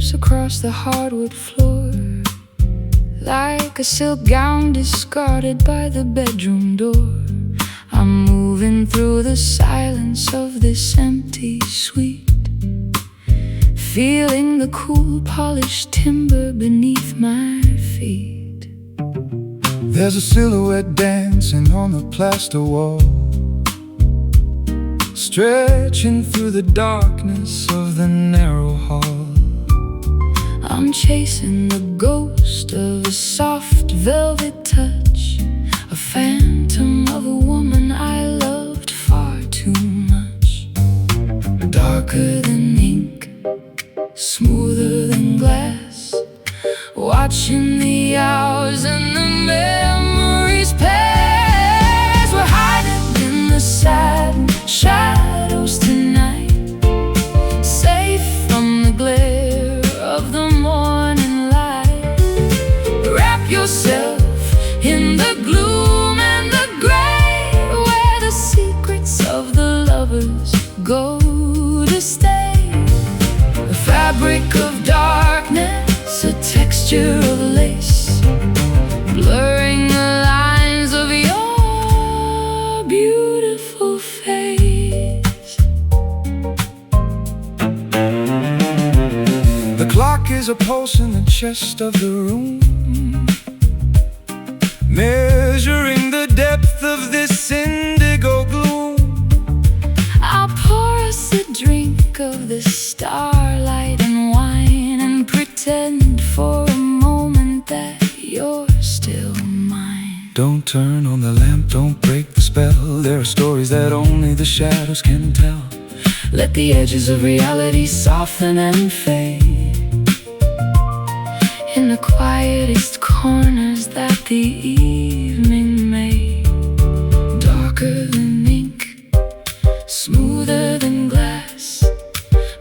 drapes across the hardwood floor, like a silk gown discarded by the bedroom door. I'm moving through the silence of this empty suite, feeling the cool polished timber beneath my feet. There's a silhouette dancing on the plaster wall, stretching through the darkness of the narrow hall. I'm chasing the ghost of a soft velvet touch, a phantom of a woman I loved far too much. Darker than ink, smoother than glass, watching the hours and the memories pass. We're hiding in the sad shadows tonight, safe from the glare of the morning light. Wrap yourself in the gloom and the gray, where the secrets of the lovers go to stay. A fabric of darkness, a texture of lace, blurring the lines of your beautiful face. The clock is a pulse in the chest of the room, measuring the depth of this indigo gloom. I'll pour us a drink of the starlight and wine, and pretend for a moment that you're still mine. Don't turn on the lamp, don't break the spell. There are stories that only the shadows can tell. Let the edges of reality soften and fade in the quietest corners that the evening made. Darker than ink, smoother than glass,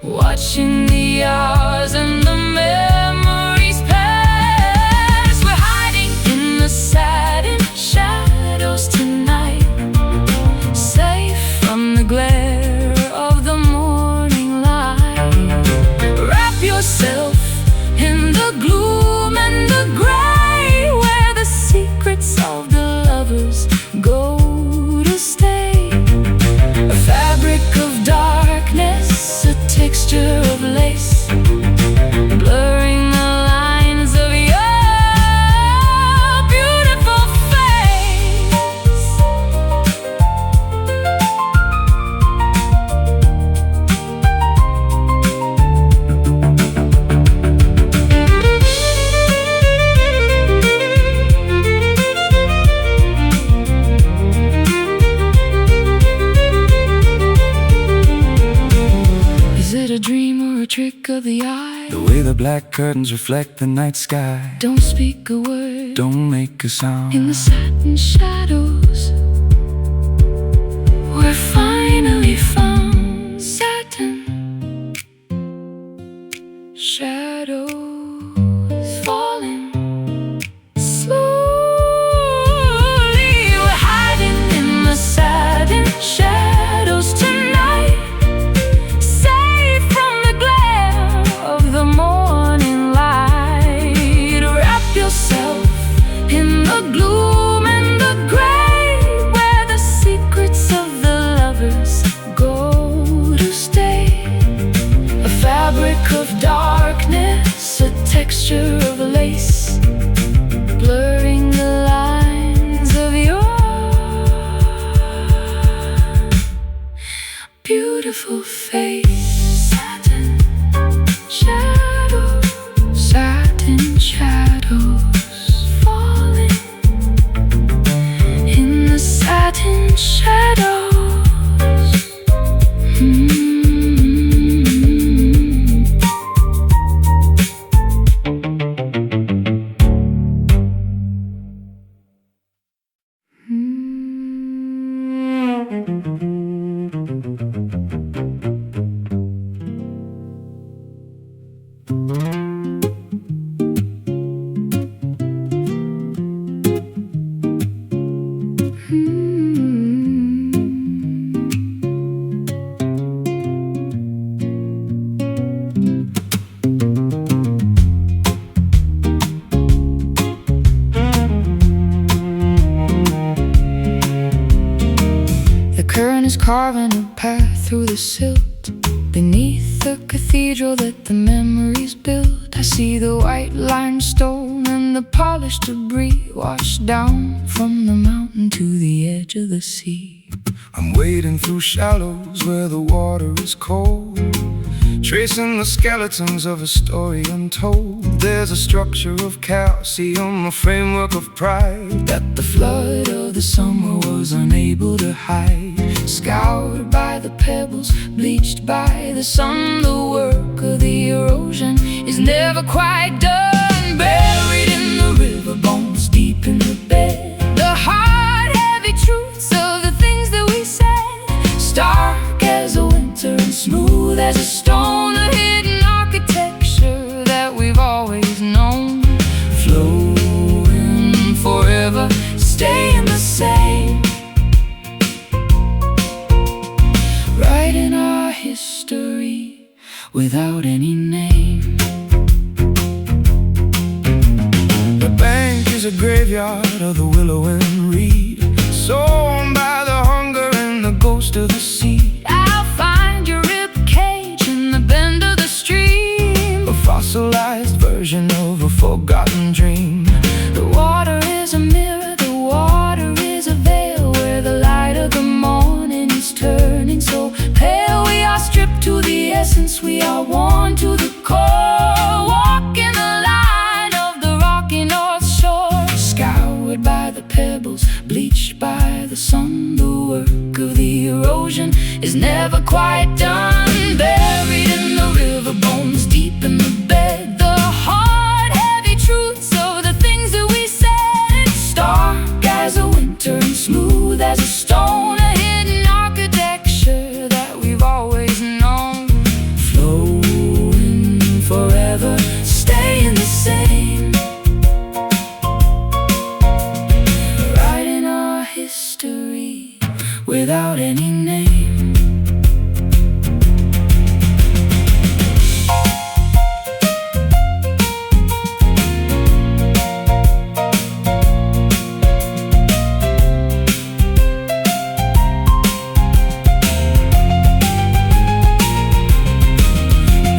watching the hours and the memories pass. We're hiding in the saddened shadows tonight, safe from the glare of the morning light. Wrap yourself in the gloom and the gray, where the secrets of the lovers go to stay. A fabric of darkness, a texture of lace, blurring the lines of your beautiful face. Is it a dream or a trick of the eye? The way the black curtains reflect the night sky. Don't speak a word, Don't make a sound. in the satin shadows, we're finally found. Satin shadows falling slowly. We're hiding in the satin shadows tonight, safe from the glare of the morning light. Wrap yourself in the gloom and the gray, where the secrets of the lovers go the silt beneath the cathedral that the memories built. I see the white limestone and the polished debris washed down from the mountain to the edge of the sea. I'm wading through shallows where the water is cold, tracing the skeletons of a story untold. There's a structure of calcium, a framework of pride that the flood of the summer was unable to hide. Scoured by the pebbles, bleached by the sun, the work of the erosion is never quite done. Buried in the river bones, deep in the bed, the hard, heavy truths of the things that we said. Stark as a winter and smooth as a stone, a hidden architecture that we've always known. Flowing forever, staying the same. Writing our history without any name. The bank is a graveyard of the willow and reed, sown by the hunger and the ghost of the sea. I'll find your rib cage in the bend of the stream, A fossilized version of a forgotten dream. the water is a mirror, the water is a veil, where the light of the morning is turning so pale. We are stripped to the essence, we are worn to the core, walking the line of the rocky north shore. Scoured by the pebbles, bleached by the sun, the work of the erosion is never quite done. Buried in the river bones, deep in the bed, the hard, heavy truths of the things that we said. Stark as a winter and smooth as a stone, a hidden architecture that we've always known. Flowing forever, staying the same. Writing our history without any name.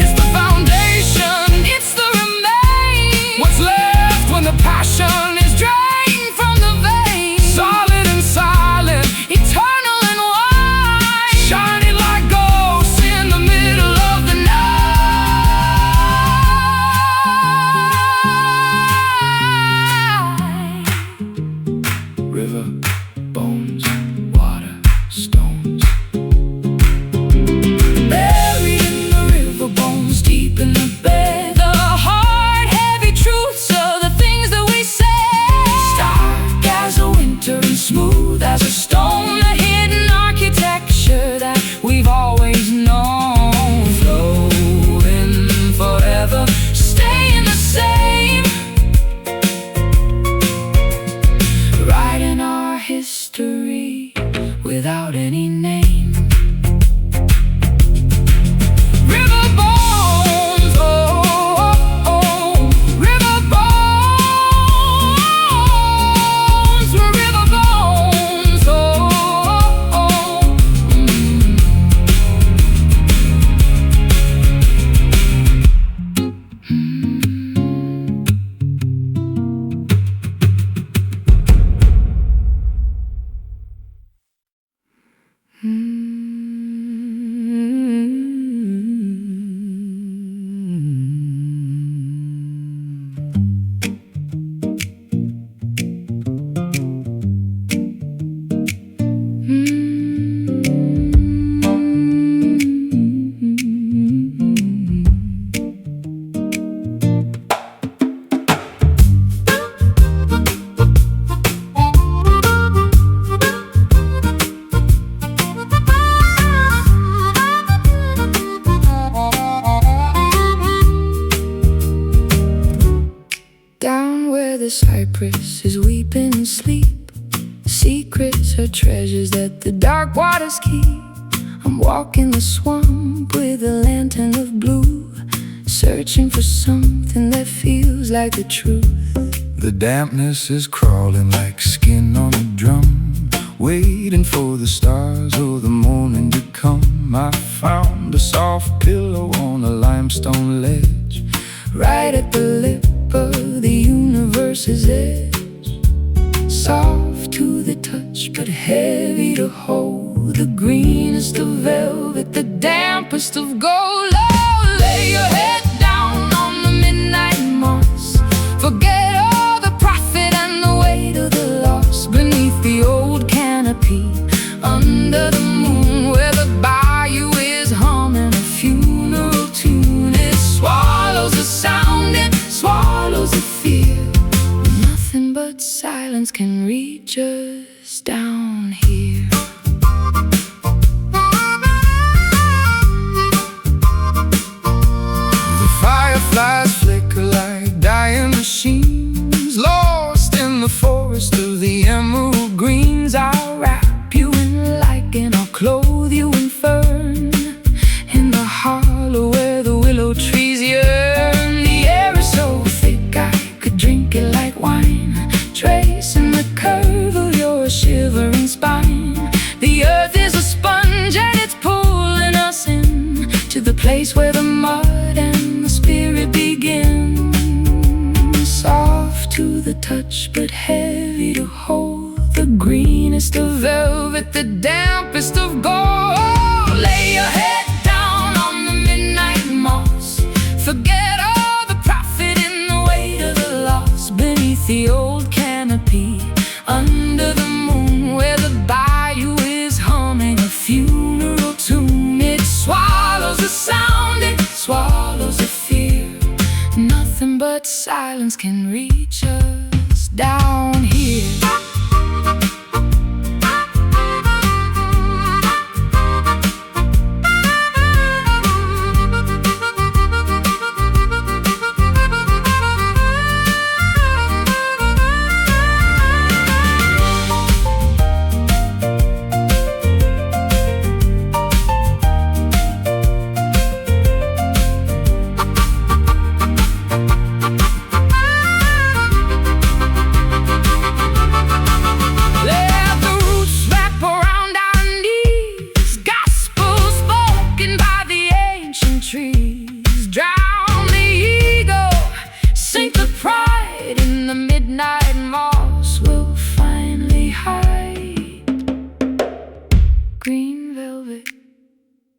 It's the foundation, it's the remain, what's left when the passion is drained from the vein. Solid and silent, eternal and wide, shining like ghosts in the middle of the night. River, bones, water, stones. Buried in the river bones, deep in the bed, the hard, heavy truths of the things that we said. Stark as a winter and smooth as a stone, a hidden architecture that we've always known. Flowing forever, staying the same. Writing our history without any name. River bones, oh, oh, oh. River bones, river bones, oh, oh, oh. Down where the cypress is weeping in sleep, secrets are treasures that the dark waters keep. I'm walking the swamp with a lantern of blue, searching for something that feels like the truth. The dampness is crawling like skin on a drum, waiting for the stars or the morning to come. I found a soft pillow on a limestone ledge, right at the lip of the universe's edge. Soft to the touch, but heavy to hold. The greenest of velvet, the dampest of gold. Oh, lay your head down on the midnight moss. Forget all the profit and the weight of the loss. Beneath the old canopy, under the moon, where the bayou is humming a funeral tune. It swallows the sound, it swallows the fear. Nothing but silence can reach us down here. The fireflies flicker like dying machines, lost in the forest of the emerald greens. I'll wrap you in lichen, I'll clothe you in fern, in the hollow where the willow trees yearn. The air is so thick I could drink it like wine, tracing the curve of your shivering spine. The earth is a sponge and it's pulling us in to the place where the mud and the spirit begin. Soft to the touch, but heavy to hold. The greenest of velvet, the dampest of gold. Lay your head down on the midnight moss. Forget all the profit and the weight of the loss. Beneath the old canopy, under the moon, where the bayou is humming a funeral tune. It swallows the sound, it swallows the fear. Nothing but silence can reach us down here.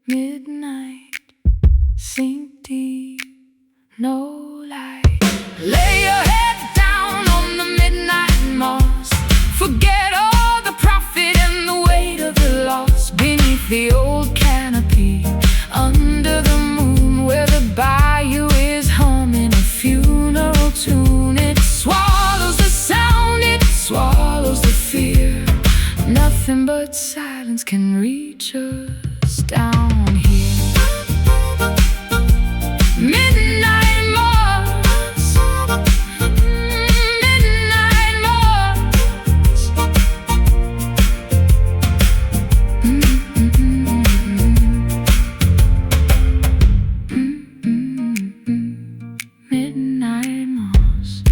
Midnight, sink deep, no light. Lay your head down on the midnight moss. Forget all the profit and the weight of the loss. Beneath the old canopy, under the moon, where the bayou is humming a funeral tune. It swallows the sound, it swallows the fear. Nothing but silence can reach us down here. Midnight moss, midnight moss. Midnight moss.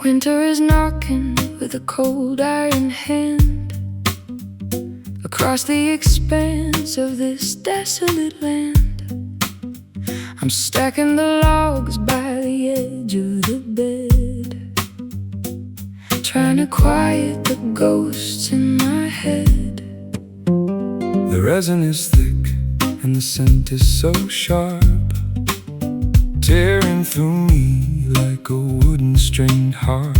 Winter is knocking with a cold iron hand across the expanse of this desolate land. I'm stacking the logs by the edge of the bed, trying to quiet the ghosts in my head. The resin is thick and the scent is so sharp, tearing through me like a wooden stringed harp.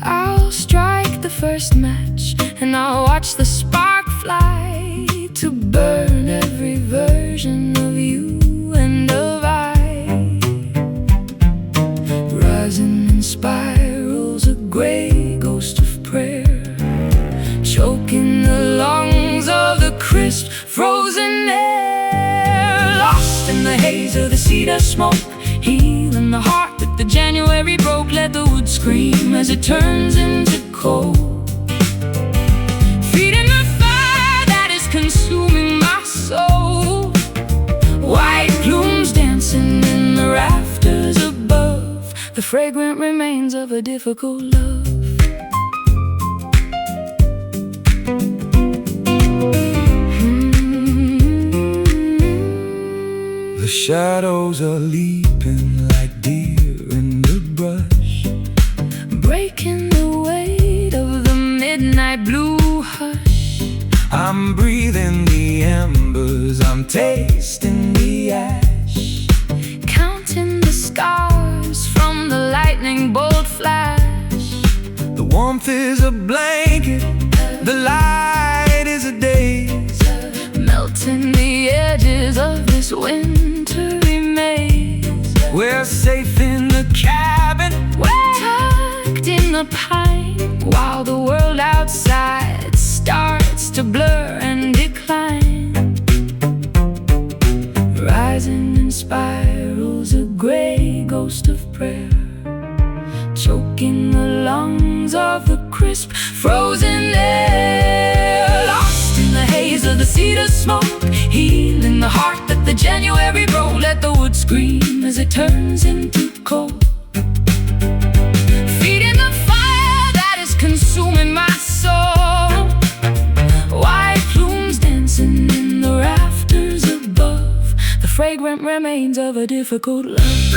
I'll strike the first match, and I'll watch the spark fly to burn every version of you and of I. Rising in spirals, a gray ghost of prayer, choking the lungs of the crisp, frozen air. Lost in the haze of the cedar smoke, healing the heart that the January broke. Let the wood scream as it turns into coal, feeding the fire that is consuming my soul. White plumes dancing in the rafters above, the fragrant remains of a difficult love. The shadows are leaping like deer in the brush, breaking the weight of the midnight blue hush. I'm breathing the embers, I'm tasting the ash, counting the scars from the lightning bolt flash. the warmth is a blanket, the light is a daze, melting the edges of this wintry maze. we're safe in the cabin, we're tucked in the pine, while the world outside starts to blur and decline. Rising in spirals, a gray ghost of prayer, choking the lungs of the crisp, frozen air. Lost in the haze of the cedar smoke, healing the heart that the January broke. Let the wood scream as it turns into coal, feeding the fire that is consuming my soul. White plumes dancing in the rafters above, the fragrant remains of a difficult love.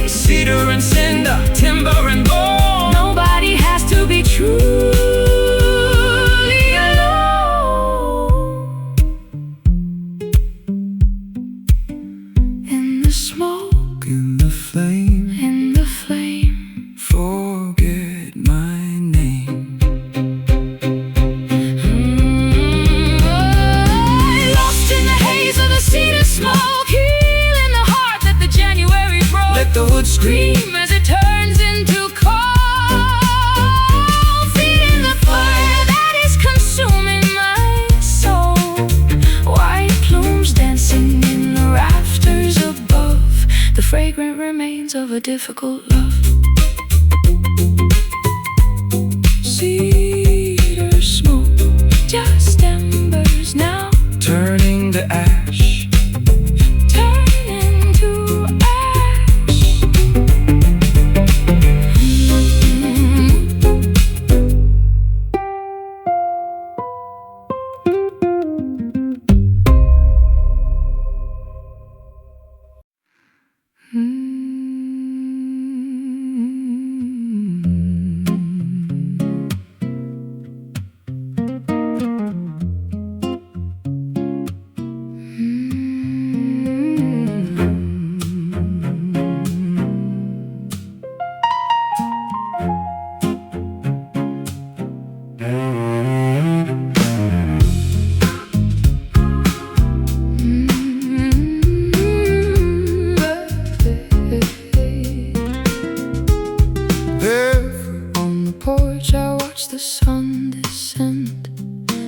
Cedar and cinder, timber and gold. Nobody has to be truly alone. In the smoke, in the flame, in the flame, forget my name. Lost in the haze of the cedar smoke, healing the heart that the January broke. Let the wood scream as it turns into coal, feeding the fire that is consuming my soul. White plumes dancing in the rafters above, the fragrant remains of a difficult love. Cedar smoke, just embers now, turning to ash, turning to ash. The sun descend,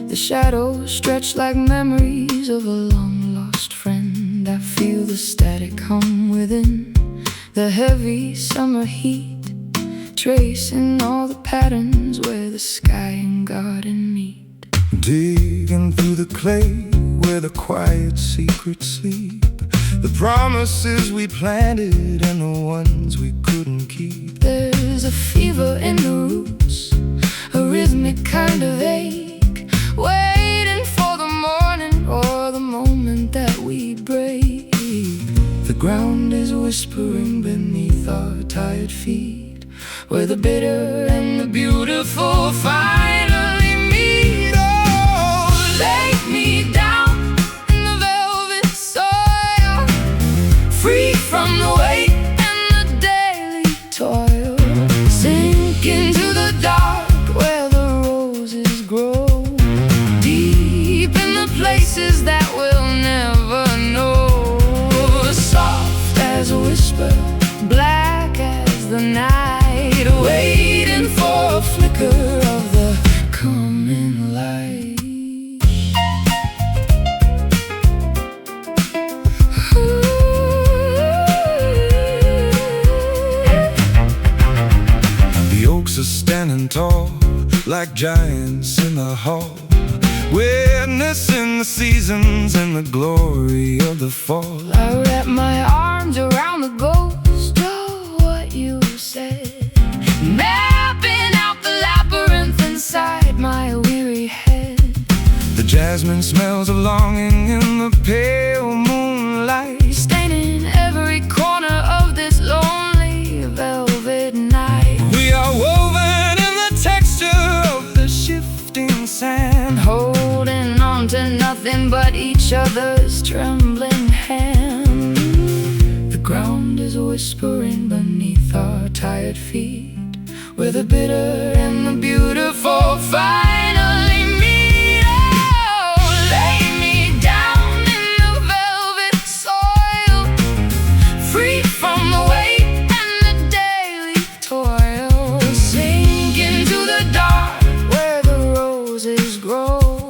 the shadows stretch like memories of a long-lost friend. I feel the static hum within, the heavy summer heat, tracing all the patterns where the sky and garden meet. Digging through the clay where the quiet secrets sleep, the promises we planted and the ones we couldn't keep. There's a fever in the roots, a rhythmic kind of ache, waiting for the morning or the beneath our tired feet, where the bitter and the beautiful finally meet. Oh, lay me down in the velvet soil, free from the weight and the daily toil. Sink into the dark where the roses grow, deep in the places that we'll never know. Soft as a whisper, black as the night, waiting for a flicker of the coming light. The oaks are standing tall, like giants in the hall, witnessing the seasons and the glory of the fall. I wrap my arms around the ghost of what you said, mapping out the labyrinth inside my weary head. The jasmine smells of longing in the pale moonlight, staining every corner of this lonely velvet night. we are woven in the texture of the shifting sand, holding on to nothing but each other's trembling hand. The ground is whispering beneath our tired feet, where the bitter and the beautiful finally meet. Oh, lay me down in the velvet soil, free from the weight and the daily toil. Sink into the dark where the roses grow,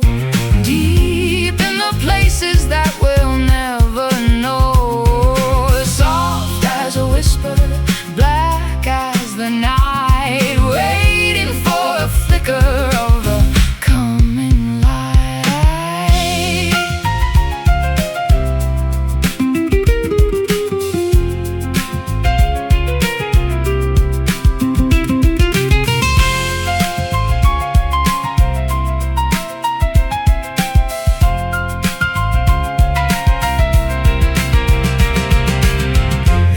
deep in the places that we'll never know. Soft as a whisper, black as the night, waiting for a flicker of the coming light.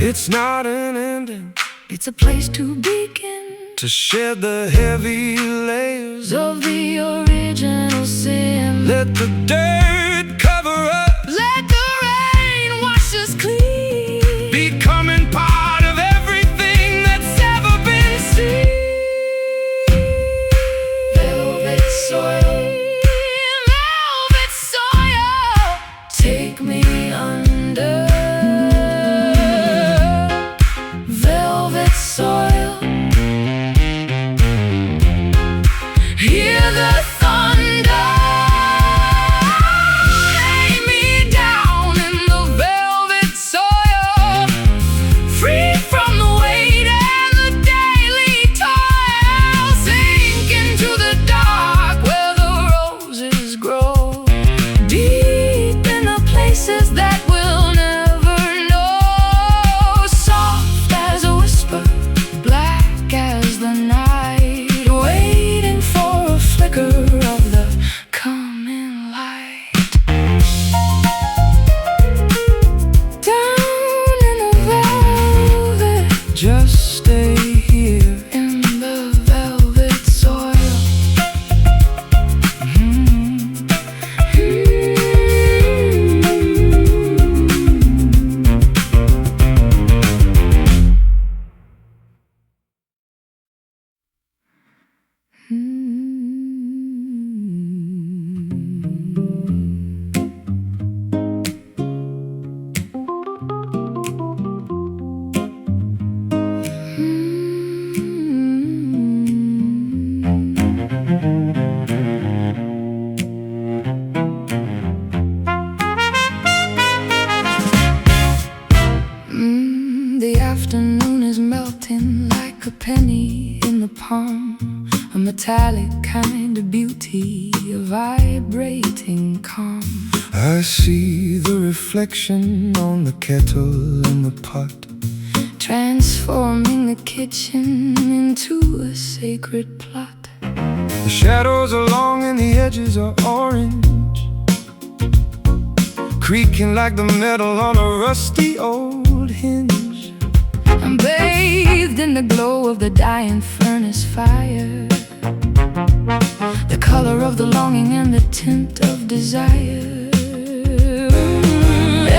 it's not an ending, It's a place to begin, to shed the heavy layers of the original sin. let the dirt cover us, Let the rain wash us clean, becoming part of everything that's ever been seen. velvet soil, velvet soil, take me under. Velvet soil, hear the thunder. Lay me down in the velvet soil, free from the weight and the daily toil. Sink into the dark where the roses grow, deep in the places that we'll never know. Soft as a whisper, black as the night, waiting for a flicker of the coming light. Down in the velvet, Just stay here. in the velvet soil. The afternoon is melting like a penny in the palm, a metallic kind of beauty, a vibrating calm. I see the reflection on the kettle and the pot, transforming the kitchen into a sacred plot. the shadows are long and the edges are orange, creaking like the metal on a rusty old hinge. And baby, in the glow of the dying furnace fire, the color of the longing and the tint of desire.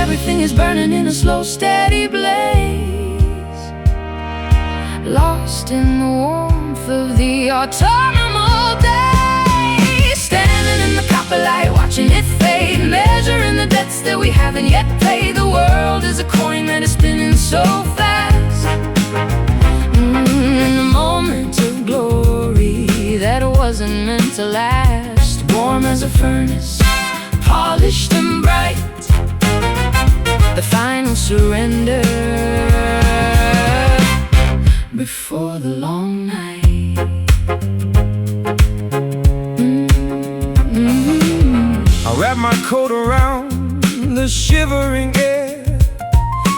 Everything is burning in a slow, steady blaze, lost in the warmth of the autumnal day. Standing in the copper light, watching it fade, measuring the debts that we haven't yet paid. The world is a coin that is spinning so fast. In a moment of glory that wasn't meant to last, warm as a furnace, polished and bright, the final surrender before the long night. I wrap my coat around the shivering air,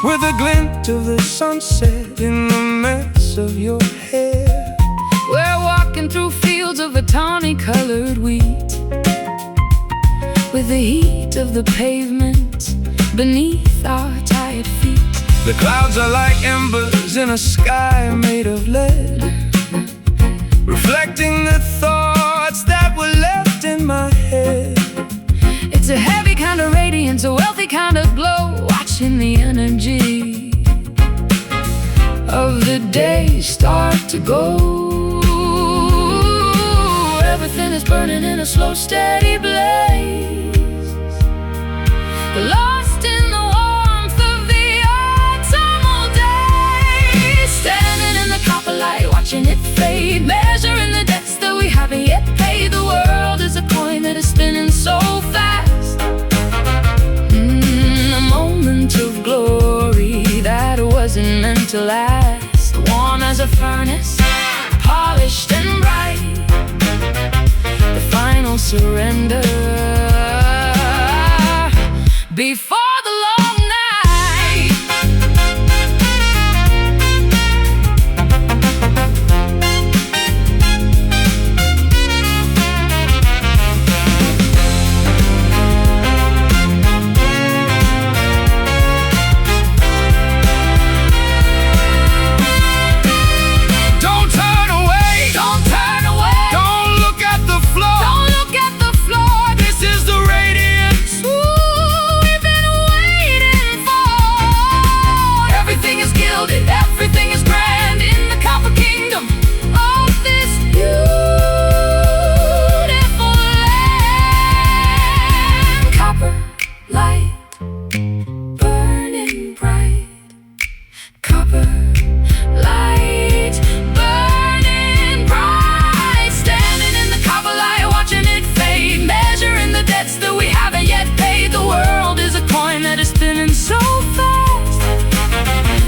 with a glint of the sunset in the mess of your hair. We're walking through fields of a tawny-colored wheat, with the heat of the pavement beneath our tired feet. The clouds are like embers in a sky made of lead, reflecting the thoughts that were left in my head. It's a heavy kind of radiance, a wealthy kind of glow, watching the energy of the day start to go. Everything is burning in a slow, steady blaze, lost in the warmth of the autumnal day. Standing in the copper light, watching it fade, measuring the debts that we haven't yet paid. The world is a coin that is spinning so fast. A moment of glory that wasn't meant to last, warm as a furnace, polished and bright, the final surrender before the long night. Don't turn away, Don't turn away, don't look at the floor. don't look at the floor. This is the radiance. Ooh, we've been waiting for. Everything is gilded, everything is grand in the copper kingdom of this beautiful land. Copper light burning bright, copper light burning bright. Standing in the copper light, watching it fade, measuring the debts that we haven't yet paid. The world is a coin that is spinning so fast.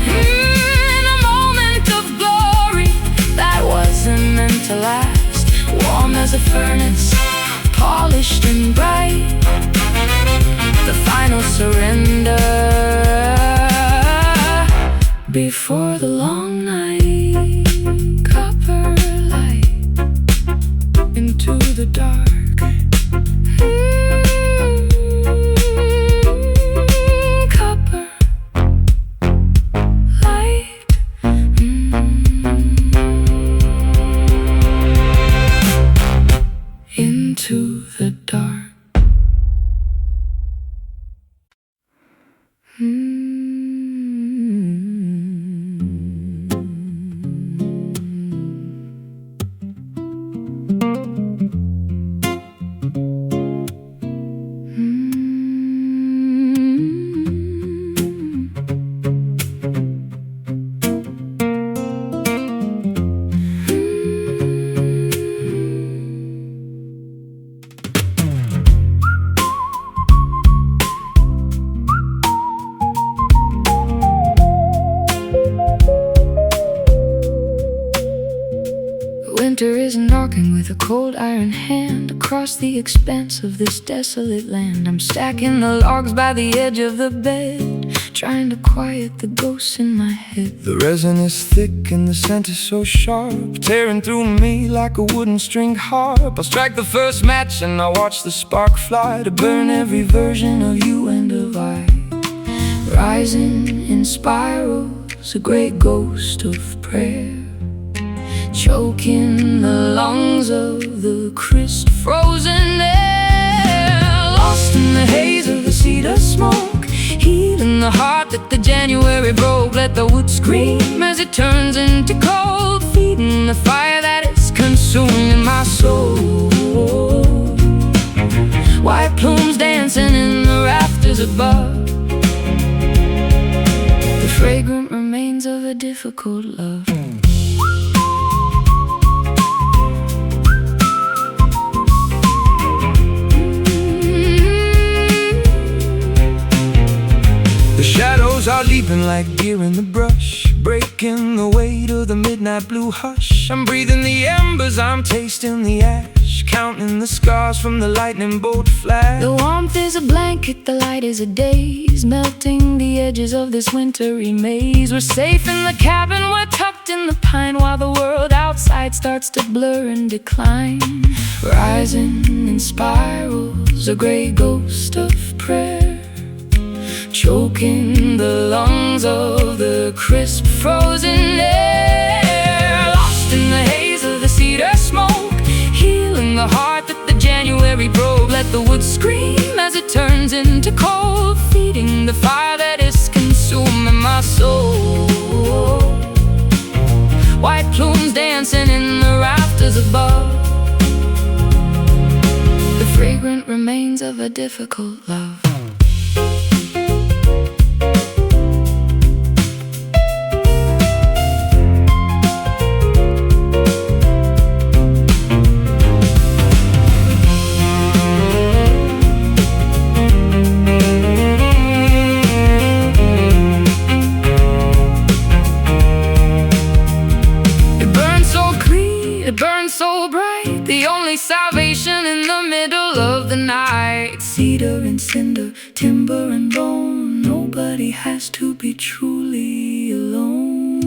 In a moment of glory that wasn't meant to last, warm as a furnace, polished and bright, the final surrender before the long night. Copper light into the dark. Copper light. Into the dark. Winter is knocking with a cold iron hand across the expanse of this desolate land. I'm stacking the logs by the edge of the bed, trying to quiet the ghosts in my head. The resin is thick and the scent is so sharp, tearing through me like a wooden string harp. I strike the first match and I watch the spark fly to burn every version of you and of I, Rising in spirals shallows, a great ghost of prayer, choking the lungs of the crisp frozen air. Lost in the haze of the cedar smoke, healing the heart that the January broke. Let the wood scream as it turns into cold, feeding the fire that is consuming my soul. White plumes dancing in the rafters above, the fragrant remains of a difficult love. The shadows are leaping like deer in the brush, breaking the weight of the midnight blue hush. I'm breathing the embers, I'm tasting the ash, counting the scars from the lightning bolt flash. The warmth is a blanket, the light is a daze, melting the edges of this wintry maze. We're safe in the cabin, we're tucked in the pine, while the world outside starts to blur and decline. Rising in spirals, a gray ghost of prayer, choking the lungs of the crisp frozen air. Lost in the haze of the cedar smoke, healing the heart that the January broke. Let the wood scream as it turns into cold, feeding the fire that is consuming my soul. White plumes dancing in the rafters above, the fragrant remains of a difficult love. It burns so bright, the only salvation in the middle of the night. Cedar and cinder, timber and bone, nobody has to be truly alone.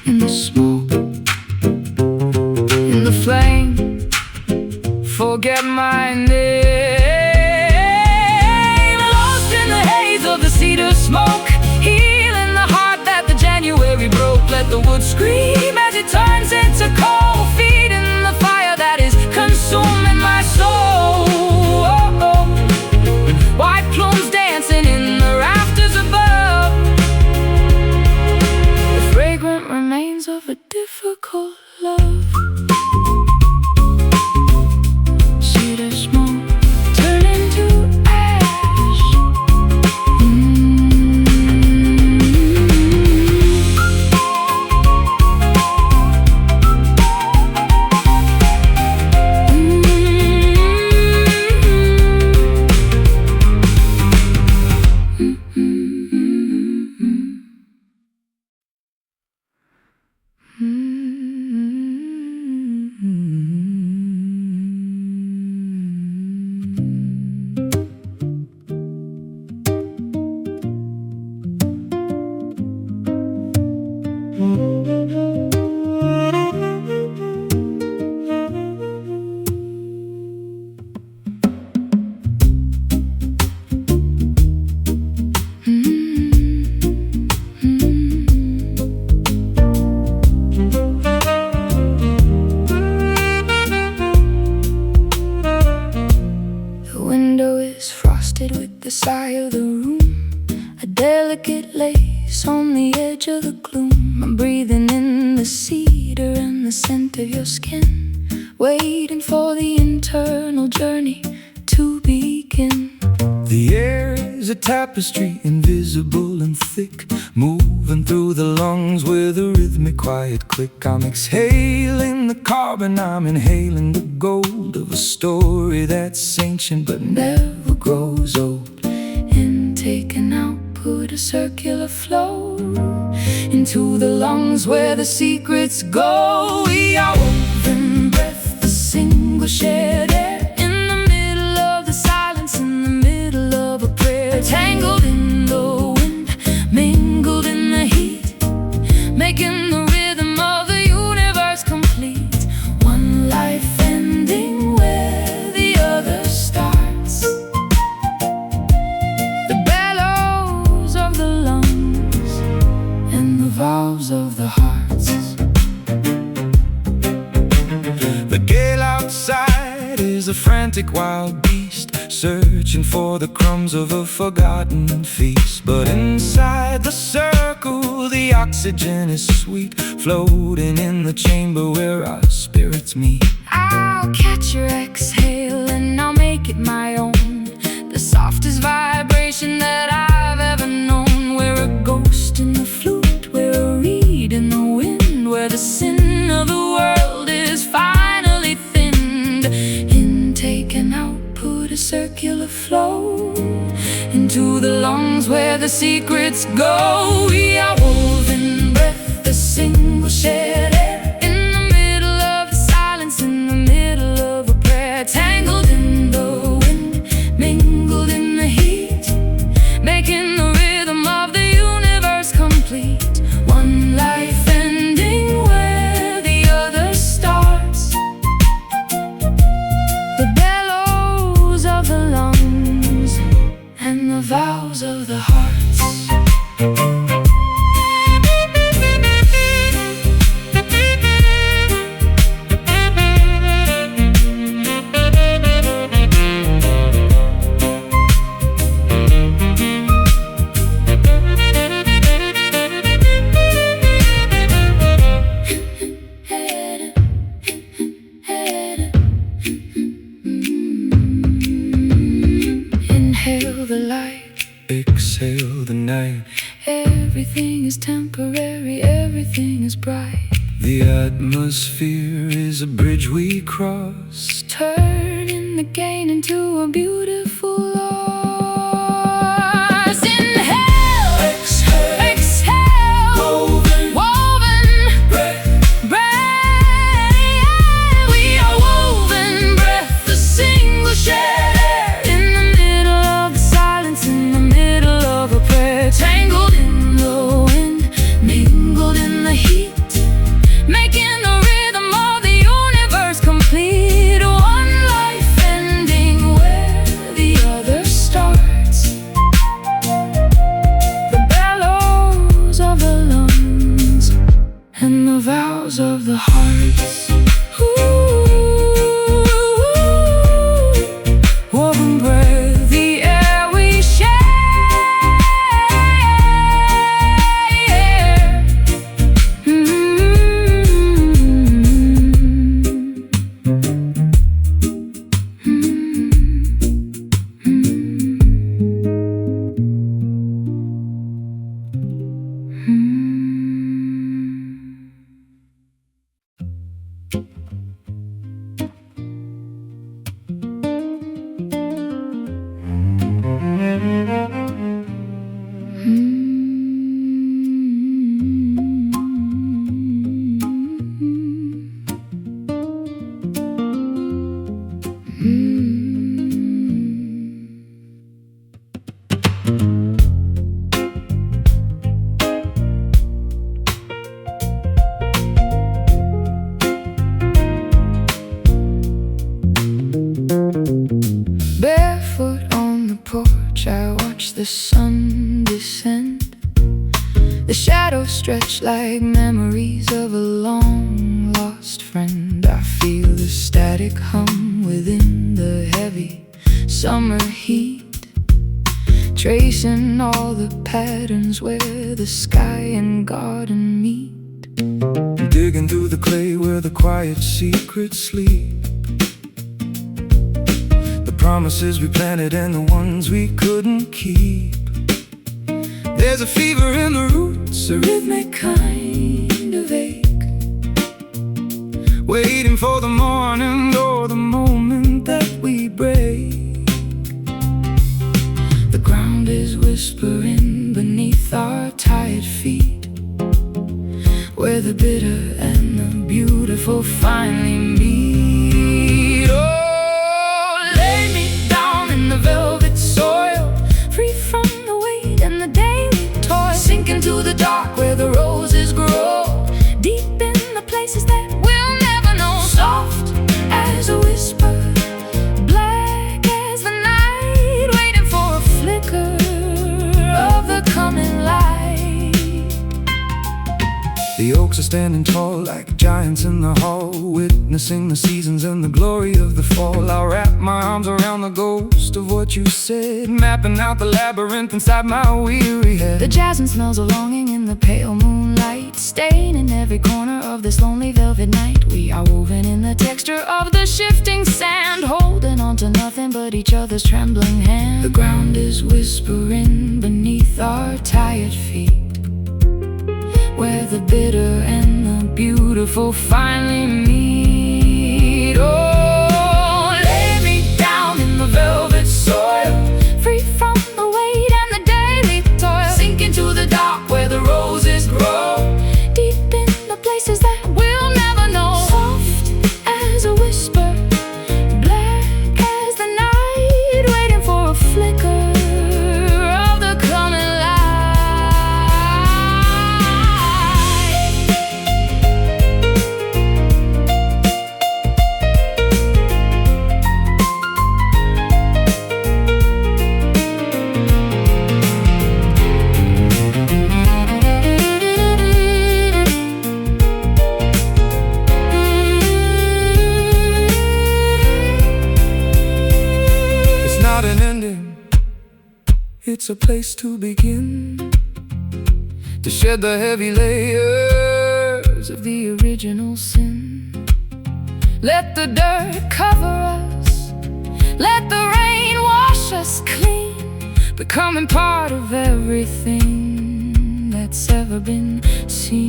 In the smoke, in the flame, forget my name. Lost in the haze of the cedar smoke, healing the heart that the January broke. Let the wood scream as it turns into coal, feeding the fire that is consuming my soul. White plumes dancing in the rafters above, the fragrant remains of a difficult love. Cedar smoke turn into ash. The sigh of the room, a delicate lace on the edge of the gloom. I'm breathing in the cedar and the scent of your skin, waiting for the internal journey to begin. The air is a tapestry, invisible and thick, moving through the lungs with a rhythmic quiet click. I'm exhaling the carbon, I'm inhaling the gold of a story that's ancient but never grows old. Intake and output, a circular flow into the lungs where the secrets go. We are woven breath, the single shared air, in the middle of the silence, in the middle of a prayer. Tangled in the wind, mingled in the heat, making the rhythm of the universe complete. One life ending where the other starts. The bell is a frantic wild beast, searching for the crumbs of a forgotten feast. But inside the circle, the oxygen is sweet, floating in the chamber where our spirits meet. I'll catch your exhale and I'll make it my own, the softest vibration that I've ever known. We're a ghost in the flute, we're a reed in the wind, where the sin of the world is finally thinned. Intake and output, a circular flow into the lungs where the secrets go. We are woven breath, the single shared air, in the middle of the silence, in the middle of a prayer. Tangled in the wind, mingled in the heat, making the rhythm of the universe complete. One life ending where the other starts, the bellows of the lungs and the vows of the hearts. Inhale the light, Exhale the night. everything is temporary, everything is bright. The atmosphere is a bridge we cross, Turning the gain into a beautiful loss. Inhale, exhale, exhale, woven breath. We are woven breath, the single shared air, in the middle of the silence, in the middle of a prayer. Tangled in the wind, mingled in the heat, making the rhythm of the universe complete. One life ending where the other starts, the bellows of the lungs and the vows of the hearts. Woven breath, the air we share. Barefoot on the porch, I watch the sun descend. The shadows stretch like memories of a long lost friend. I feel the static hum within the heavy summer heat, tracing all the patterns where the sky and garden meet. digging through the clay where the quiet secrets sleep. The promises we planted and the ones we couldn't keep. There's a fever in the roots, a rhythmic kind of ache, waiting for the morning or the moment that we break. The ground is whispering beneath our tired feet, where the bitter and the beautiful finally meet. Oh, lay me down in the velvet soil, free from the weight and the daily toil. Sink into the dark where the roses grow, deep in the places that we'll never know. Soft as a whisper, black as the night, waiting for a flicker of the coming light. The folks are standing tall like giants in the hall, witnessing the seasons and the glory of the fall. I'll wrap my arms around the ghost of what you said, mapping out the labyrinth inside my weary head. The jasmine smells of longing in the pale moonlight, staining every corner of this lonely velvet night. We are woven in the texture of the shifting sand, holding on to nothing but each other's trembling hand. The ground is whispering beneath our tired feet, where the bitter and the beautiful finally meet. Oh, lay me down in the velvet soil, free from the weight and the daily toil. Sink into the dark where the roses grow, deep in the places that we'll never know. Soft as a whisper, black as the night, waiting for a flicker of the coming light. It's a place to begin, to shed the heavy layers of the original sin. Let the dirt cover us, let the rain wash us clean, becoming part of everything that's ever been seen.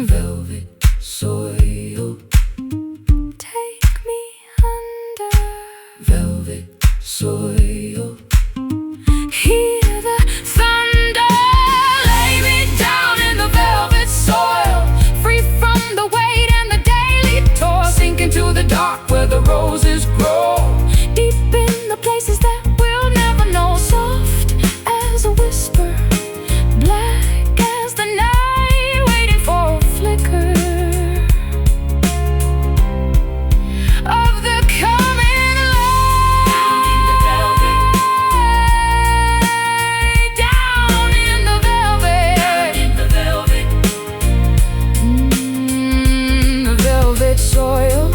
Velvet soil, take me under. Velvet soil, hear the thunder. Lay me down in the velvet soil, free from the weight and the daily toil. Sink into the dark where the roses grow, deep in the places that we'll never know. Soft as a whisper, black as the night, waiting for a flicker of the coming. Soil,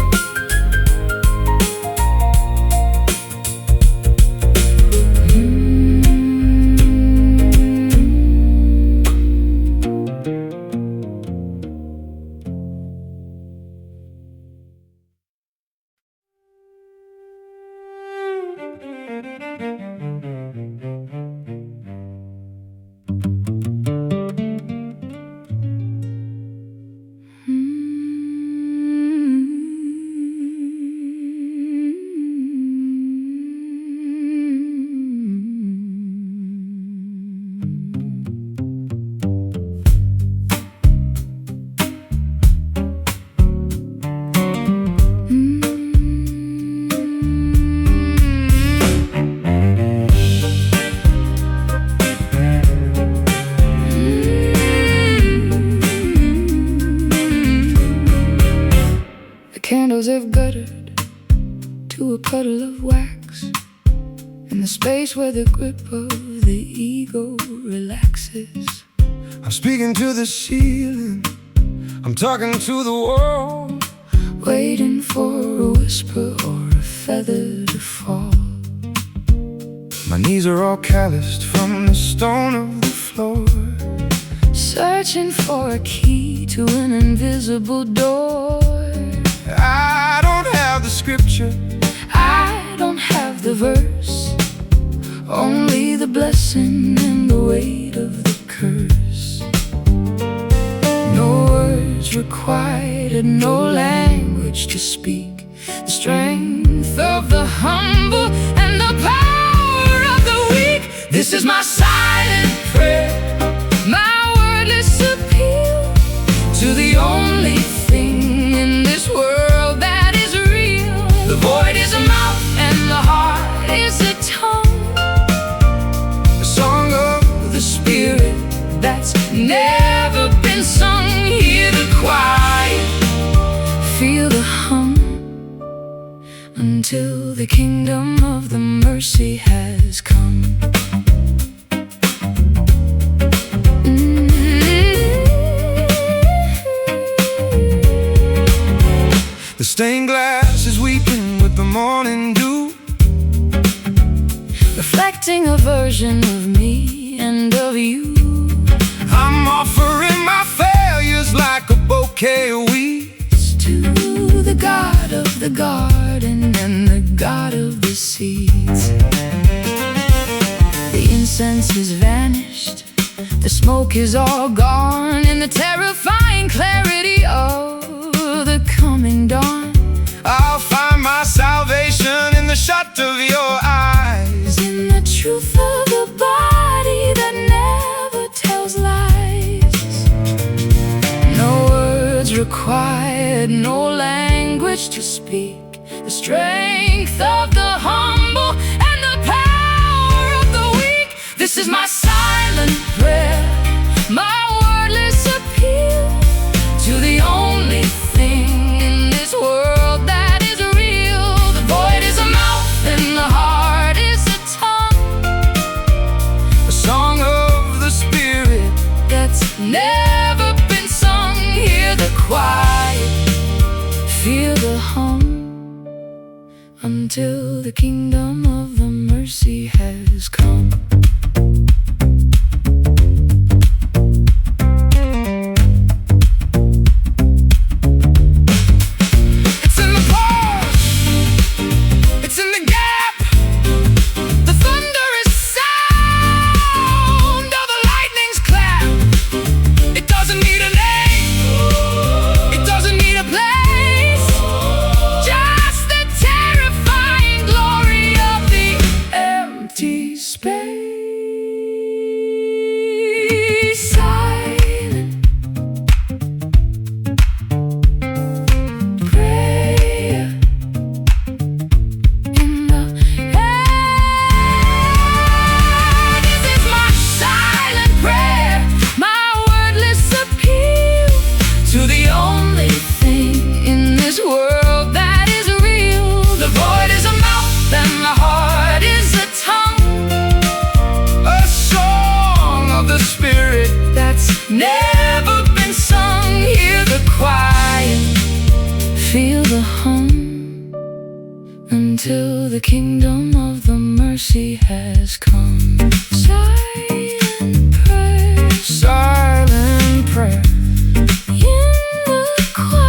candles have guttered to a puddle of wax, in the space where the grip of the ego relaxes. I'm speaking to the ceiling, I'm talking to the world, waiting for a whisper or a feather to fall. My knees are all calloused from the stone of the floor, searching for a key to an invisible door. I don't have the scripture, I don't have the verse, only the blessing and the weight of the curse. No words required and no language to speak, the strength of the humble and the power of the weak. This is my silent prayer, my wordless appeal to the only thing in this world that is real. The void is a mouth and the heart is a tongue, a song of the spirit that's never been sung. Hear the quiet, feel the hum, until the kingdom of the mercy has come. version of me and of you. I'm offering my failures like a bouquet of weeds to the God of the garden and the God of the seeds. The incense has vanished, the smoke is all gone, in the terrifying clarity of the coming dawn. I'll find my salvation in the shut of your eyes, in the truth of the body that never tells lies. No words required, no language to speak. The strength of the humble and the power of the weak. This is my silent prayer, my wordless appeal to the only thing in this world that is real. The void is a mouth and the heart is a tongue, a song of the Spirit that's never been sung. Hear the quiet, feel the hum, until the kingdom of the mercy has come. Never been sung. Hear the quiet, feel the hum, until the kingdom of the mercy has come. Silent prayer, silent prayer, in the quiet.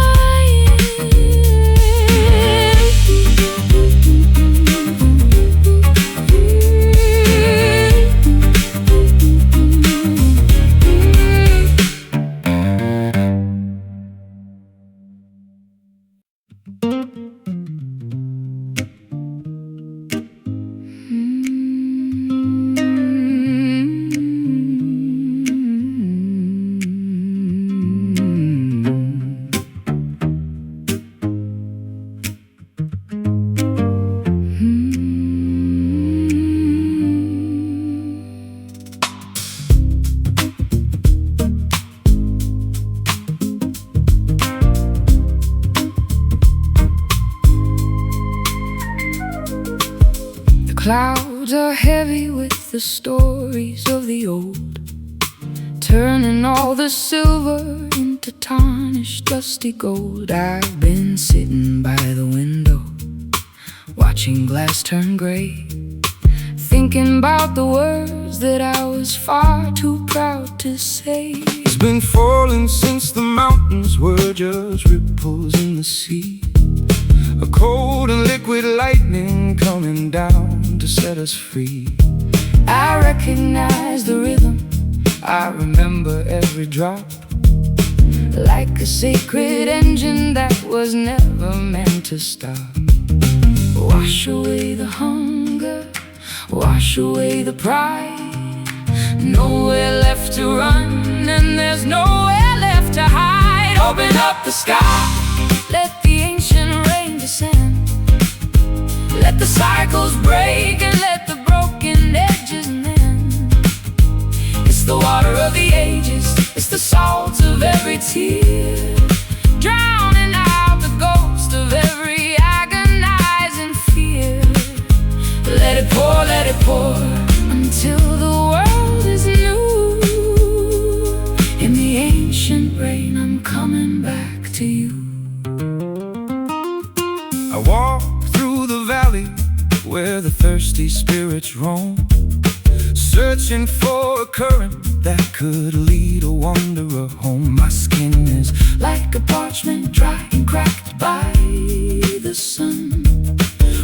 Clouds are heavy with the stories of the old, turning all the silver into tarnished dusty gold. I've been sitting by the window, watching glass turn gray, thinking about the words that I was far too proud to say. It's been falling since the mountains were just ripples in the sea, a cold and liquid lightning coming down to set us free. I recognize the rhythm, I remember every drop, like a sacred engine that was never meant to stop. Wash away the hunger, wash away the pride. Nowhere left to run and there's nowhere left to hide. Open up the sky, let the ancient rain descend. Let the cycles break and let the broken edges mend. It's the water of the ages, it's the salt of every tear, drowning out the ghost of every agonizing fear. Let it pour, until the world is new. In the ancient rain, I'm coming back to you. I walk through the valley where the thirsty spirits roam, current that could lead a wanderer home. My skin is like a parchment, dry and cracked by the sun,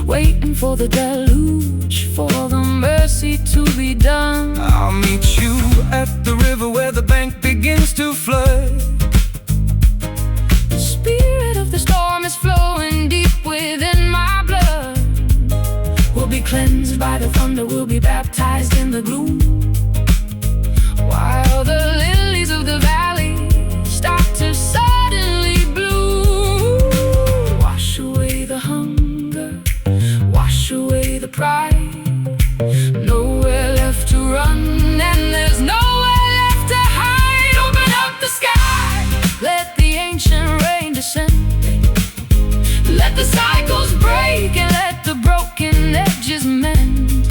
waiting for the deluge, for the mercy to be done. I'll meet you at the river where the bank begins to flood. The spirit of the storm is flowing deep within my blood. We'll be cleansed by the thunder, we'll be baptized in the gloom, while the lilies of the valley start to suddenly bloom. Wash away the hunger, wash away the pride. Nowhere left to run, and there's nowhere left to hide. Open up the sky, let the ancient rain descend. Let the cycles break and let the broken edges mend.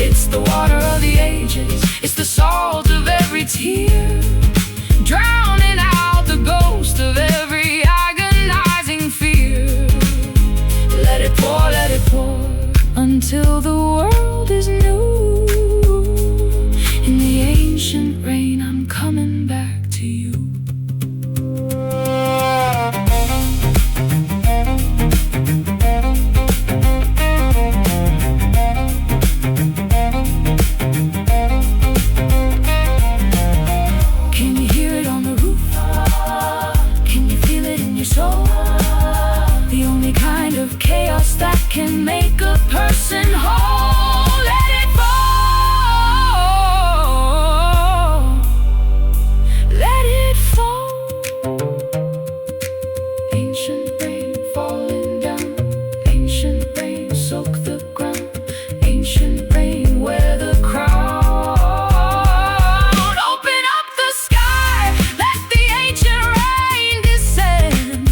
It's the water of the ages, it's the salt of every tear, drowning out the ghost of every agonizing fear. Let it pour until the world is new. In the ancient rain, I'm coming back to you. Can you hear it on the roof? Can you feel it in your soul? The only kind of chaos that can make a person whole. Let it fall, let it fall. Ancient rain falling down, ancient rain soak the ground, ancient rain wear the crown. Open up the sky, let the ancient rain descend.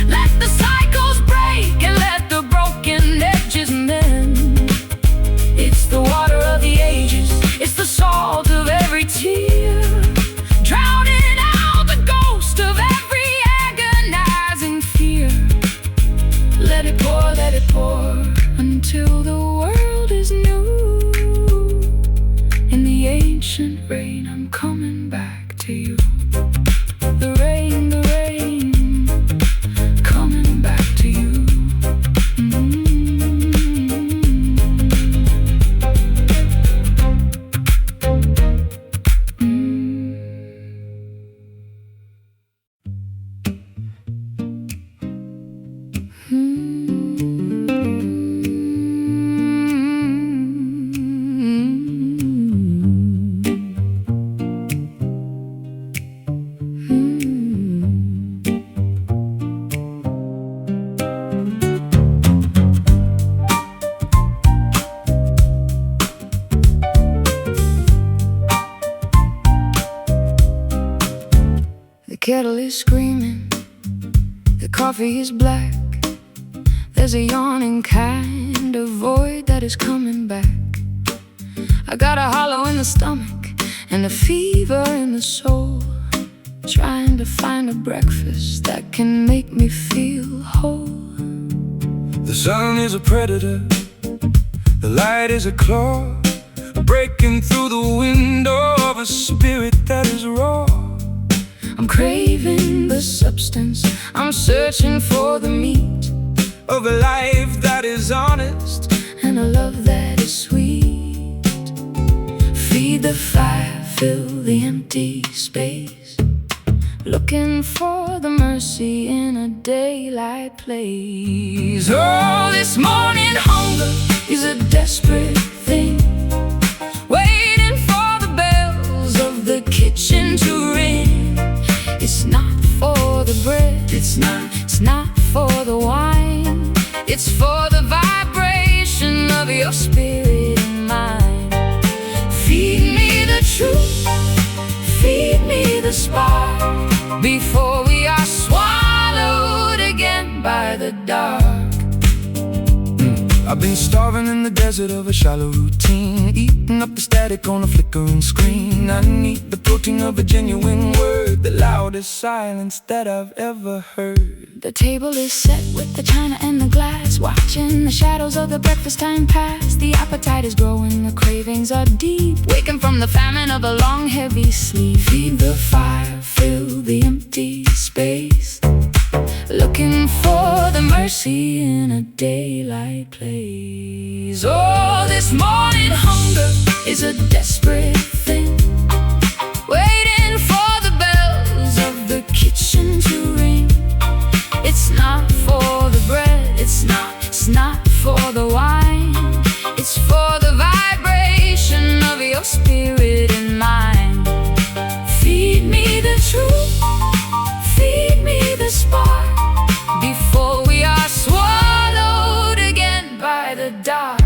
Let the cycles break and let the broken edges mend. It's the water of the ages, it's the salt of every tear, drowning out the ghost of every agonizing fear. Let it pour until the world is new. In the ancient rain, I'm coming back to you. The rain, coming back to you. The kettle is screaming, the coffee is black. There's a yawning kind of void that is coming back. I got a hollow in the stomach and a fever in the soul, trying to find a breakfast that can make me feel whole. The sun is a predator, the light is a claw, breaking through the window of a spirit that is raw. I'm craving the substance, I'm searching for the meat Of a life that is honest and a love that is sweet. Feed the fire, fill the empty space, looking for the mercy in a daylight place. Oh, this morning hunger is a desperate thing, waiting for the bells of the kitchen to ring. It's not for the bread, it's not for the wine, it's for the vibration of your spirit and mine. Feed me the truth, feed me the spark, before we are swallowed again by the dark. I've been starving in the desert of a shallow routine, eating up the static on a flickering screen. I need the protein of a genuine word, the loudest silence that I've ever heard. The table is set with the china and the glass, watching the shadows of the breakfast time pass. The appetite is growing, the cravings are deep, waking from the famine of a long heavy sleep. Feed the fire, fill the empty space, looking for the mercy in a daylight place. Oh, this morning hunger is a desperate thing, waiting for the bells of the kitchen to ring. It's not for the bread, it's not for the wine, it's for the vibration of your spirit and mind. Feed me the truth, feed me the spark, before we are swallowed again by the dark.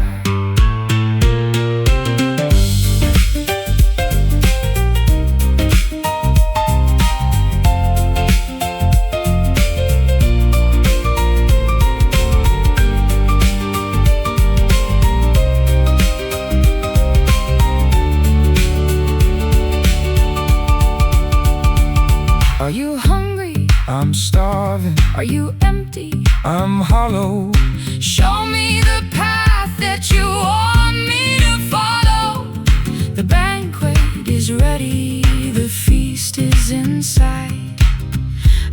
Are you hungry? I'm starving. Are you empty? I'm hollow. Show me the path that you want me to follow. The banquet is ready, the feast is inside,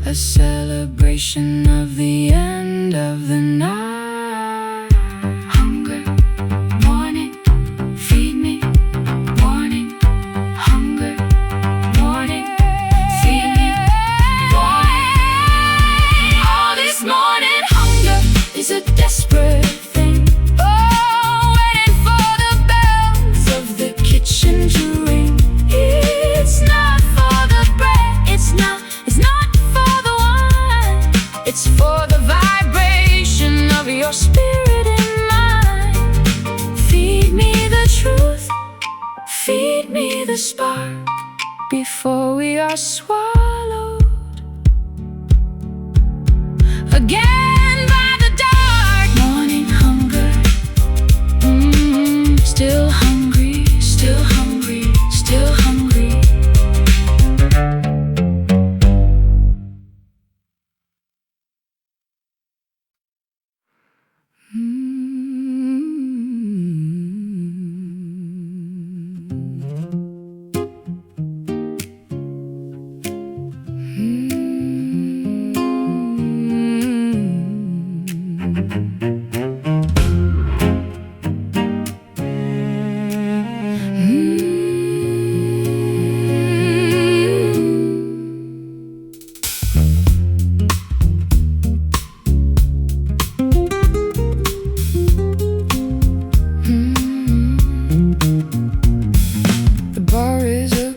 a celebration of the end of the night. Hunger, morning, feed me. Warning, hunger, morning, feed me. Warning, all this morning hunger is a desperate thing. Oh, waiting for the bells of the kitchen to ring. It's not for the bread, it's not for the wine, it's for the vibration of your spirit and mind. Feed me the truth, feed me the spark, before we are swallowed again by the dark. Morning hunger, still hungry, still hungry, still hungry.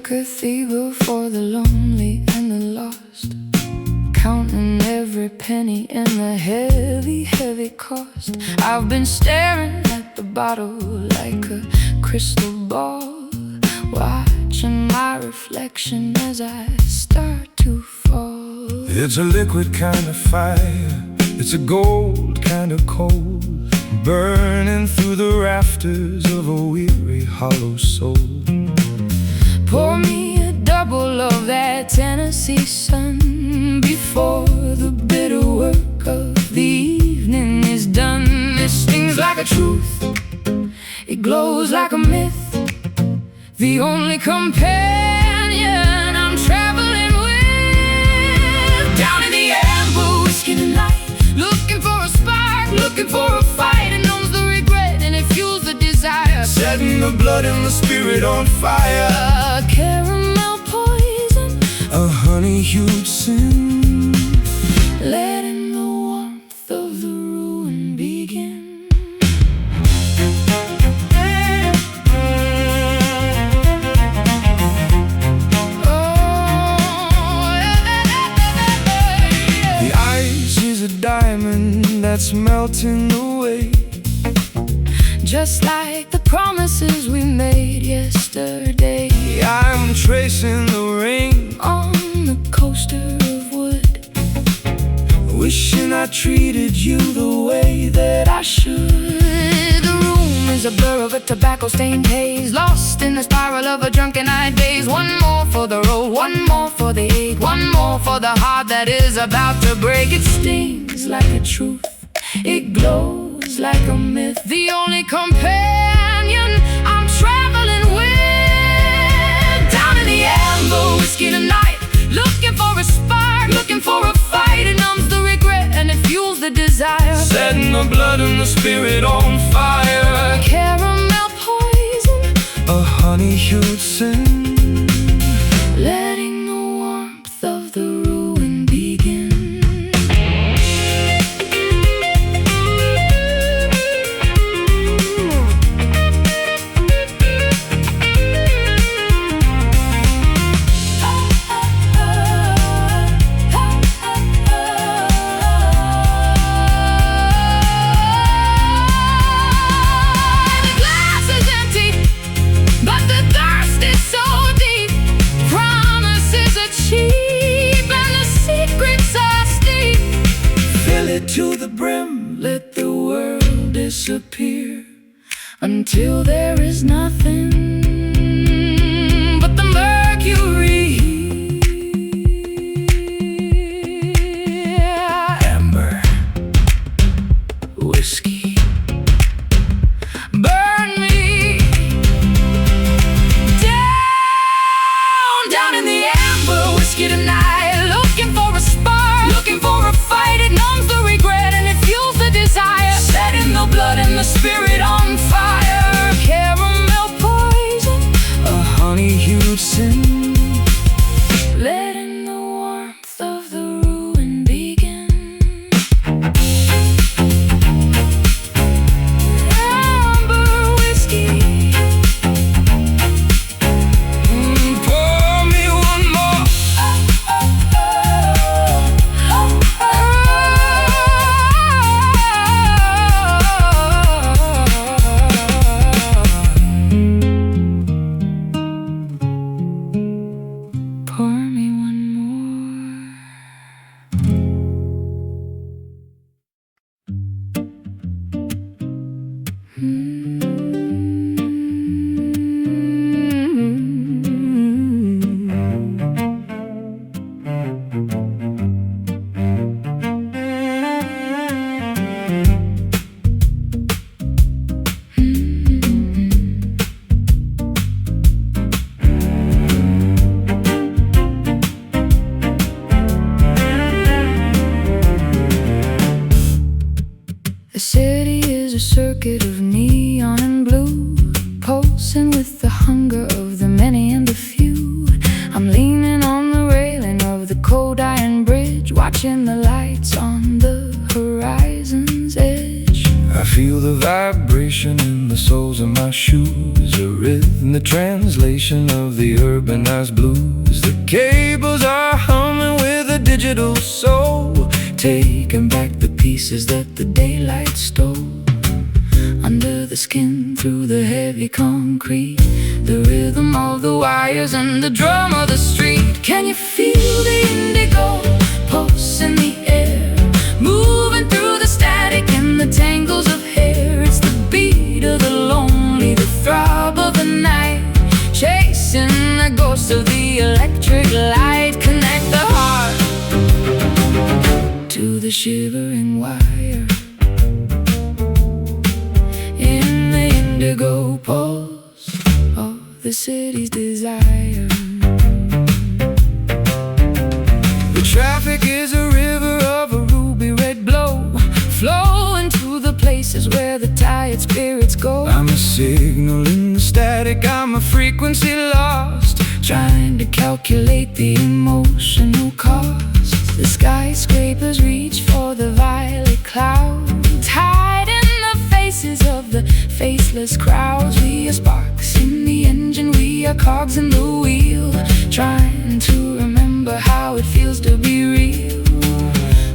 Cathedral for the lonely and the lost, counting every penny in the heavy, heavy cost. I've been staring at the bottle like a crystal ball, watching my reflection as I start to fall. It's a liquid kind of fire, it's a gold kind of cold, burning through the rafters of a weary, hollow soul. Pour me a double of that Tennessee sun, before the bitter work of the evening is done. It stings like a truth, it glows like a myth, the only companion I'm traveling with. Down in the amber, whiskey and light, looking for a spark, looking for a fight. It numbs the regret and it fuels the desire, setting the blood and the spirit on fire. A caramel poison, a honey-hued sin, letting the warmth of the ruin begin. The ice is a diamond that's melting away, just like the promises we made yesterday. I'm tracing the ring on the coaster of wood, wishing I treated you the way that I should. is a blur of a tobacco-stained haze, lost in the spiral of a drunken-eyed daze. One more for the road, one more for the ache, one more for the heart that is about to break. It stings like a truth, it glows like a myth, the only companion I'm traveling with. Down in the amber whiskey tonight, looking for a spark, looking for a fight. It numbs the regret and it fuels the desire, setting the blood and the spirit on fire. Caramel poison, a honey-hued sin, letting the warmth of the ruin begin. to the brim, Let the world disappear until there is nothing but the mercury. amber, whiskey, Burn me down, down in the amber whiskey tonight, looking for a spark, looking for a fight. It numbs the regret and it fuels the desire, setting the blood and the spirit on fire. Caramel poison, a honey-hued sin, letting the warmth of the ruin begin. Amber whiskey, pour me one more. Pour me one more. The city is a circuit of neon and blue, pulsing with the hunger of the many and the few. I'm leaning on the railing of the cold iron bridge, watching the lights on the horizon's edge. I feel the vibration in the soles of my shoes, a rhythm, the translation of the urbanized blues. The cables are humming with a digital soul, taking back the pieces that the daylight stole. Under the skin, through the heavy concrete, the rhythm of the wires and the drum of the street. Can you feel the indigo pulse in the air, moving through the static and the tangles of hair? It's the beat of the lonely, the throb of the night, chasing the ghost of the electric light. Connect the heart to the shivering wire in the indigo pulse of the city's desire. The traffic is a river of a ruby red glow, Flowing to the places where the tired spirits go. I'm a signal in the static, I'm a frequency lost, Trying to calculate the emotional cost. The skyscrapers reach for the violet clouds, hide in the faces of the faceless crowds. We are sparks in the engine, we are cogs in the wheel, trying to remember how it feels to be real.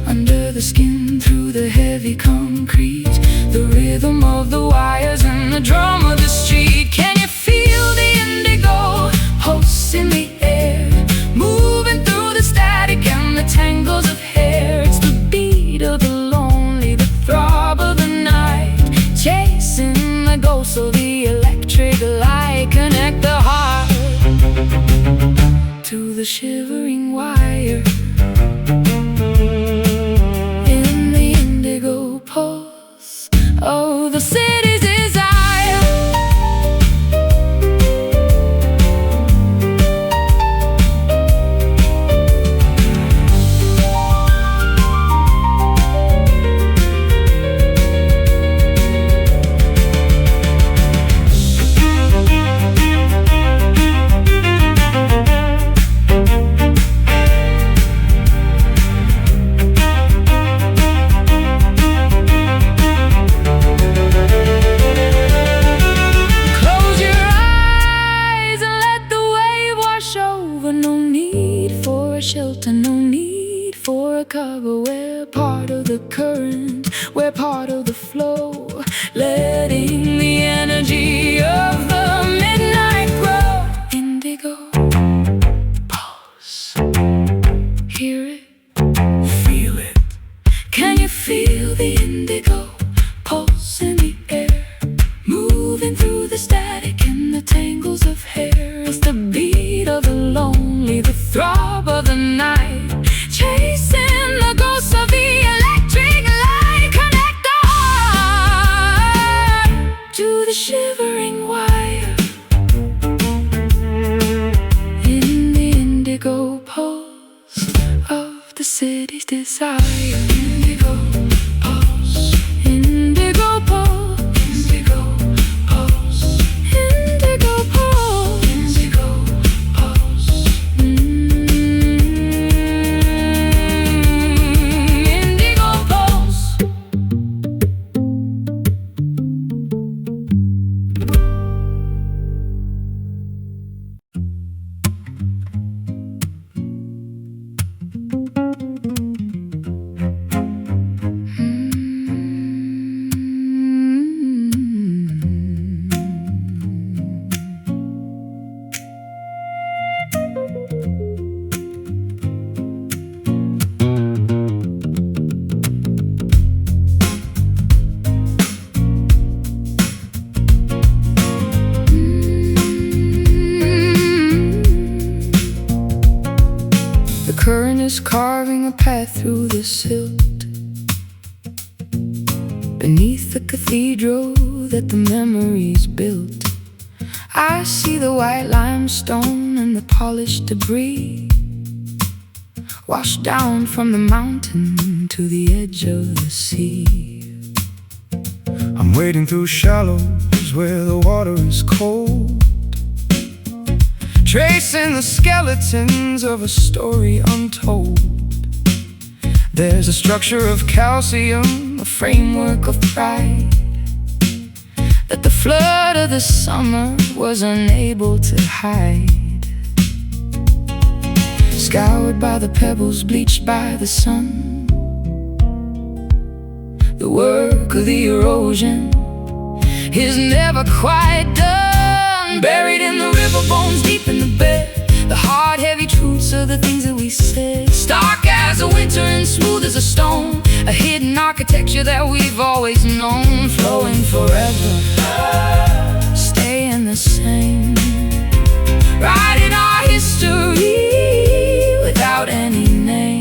Under the skin, through the heavy concrete, the rhythm of the wires and the drum of the street. Can you feel the indigo pulse in the air, moving through the static and the tangles of hair? It's the beat of the lonely, the throb of the night, chasing the ghosts the shivering wire. In the indigo pulse of the city's desire. Shelter, no need for a cover. We're part of the current, we're part of the flow, letting the energy of the midnight grow. Indigo pulse, hear it, feel it. Can you feel the indigo pulse in the air, moving through the static and the tangles of hair? It's the beat of the lonely, the throb of the night, chasing the ghosts of the electric light. Connect the heart to the shivering wire. In the indigo pulse of the city's desire. Indigo pulse, indigo pulse, indigo pulse, indigo pulse, indigo pulse. Indigo pulse. The current is carving a path through the silt, beneath the cathedral that the memories built. I see the white limestone and the polished debris, washed down from the mountain to the edge of the sea. I'm wading through shallows where the water is cold, tracing the skeletons of a story untold. There's a structure of calcium, a framework of pride, that the flood of the summer was unable to hide. Scoured by the pebbles, bleached by the sun, the work of the erosion is never quite done. Buried in the river bones, deep in the bed, the hard, heavy truths of the things that we said. Stark as a winter and smooth as a stone, a hidden architecture that we've always known. Flowing forever, staying the same, writing our history without any name.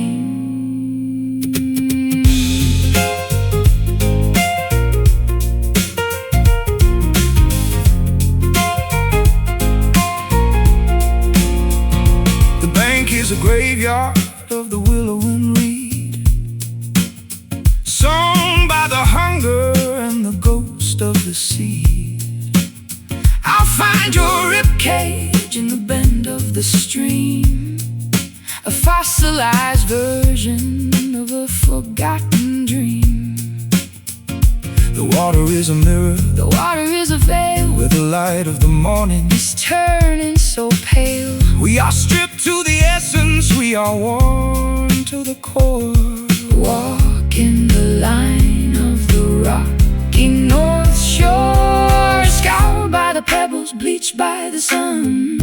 Is a graveyard of the willow and reed, sung by the hunger and the ghost of the sea. I'll find your ribcage in the bend of the stream, a fossilized version of a forgotten dream. The water is a mirror, the water is a veil, where the light of the morning is turning so pale. We are stripped to the essence, we are worn to the core. Walking the line of the rocky North Shore, scoured by the pebbles, bleached by the sun.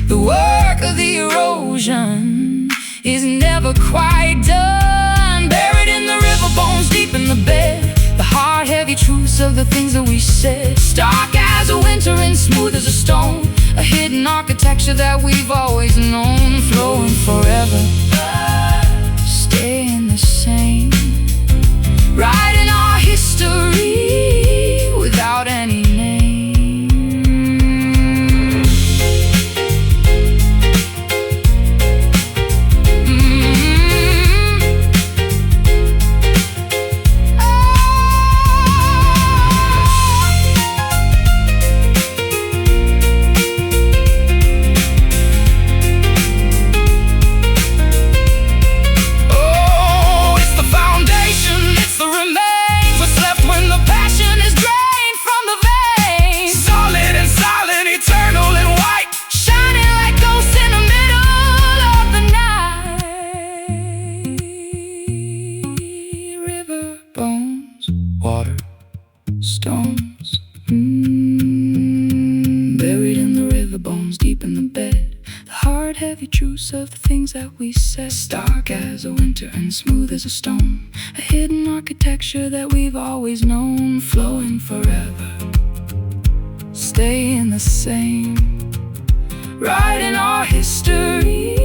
The work of the erosion is never quite done. Buried in the river bones, deep in the bed, the hard, heavy truths of the things that we said. Stark as a winter and smooth as a stone, a hidden architecture that we've always known, flowing forever, staying the same, writing our history without any name. Water, stones, buried in the river bones, deep in the bed. The hard, heavy truths of the things that we said. Stark as a winter and smooth as a stone. A hidden architecture that we've always known, flowing forever, staying the same, writing our history.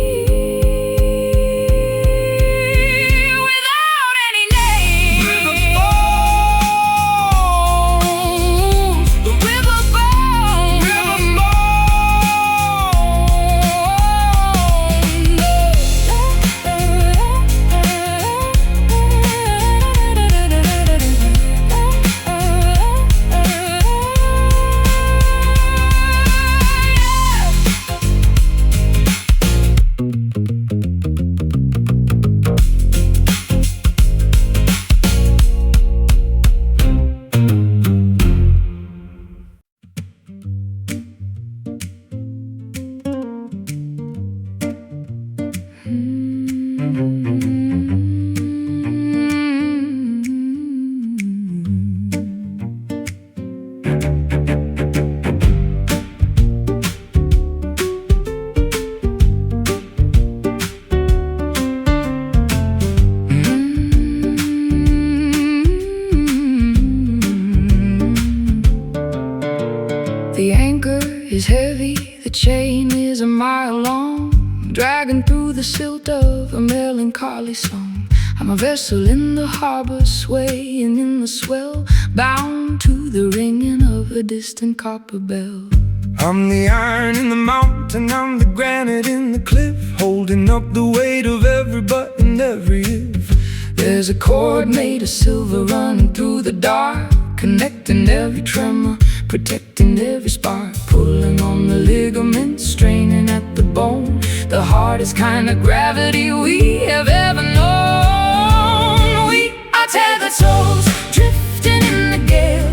The anchor is heavy, the chain is a mile long, dragging through the silt of a melancholy song. I'm a vessel in the harbor, swaying in the swell, bound to the ringing of a distant copper bell. I'm the iron in the mountain, I'm the granite in the cliff, holding up the weight of every button, every if. There's a cord made of silver running through the dark, connecting every tremor, protecting every spark, pulling on the ligaments, straining at the bone. The hardest kind of gravity we have ever known. We are tethered souls, drifting in the gale,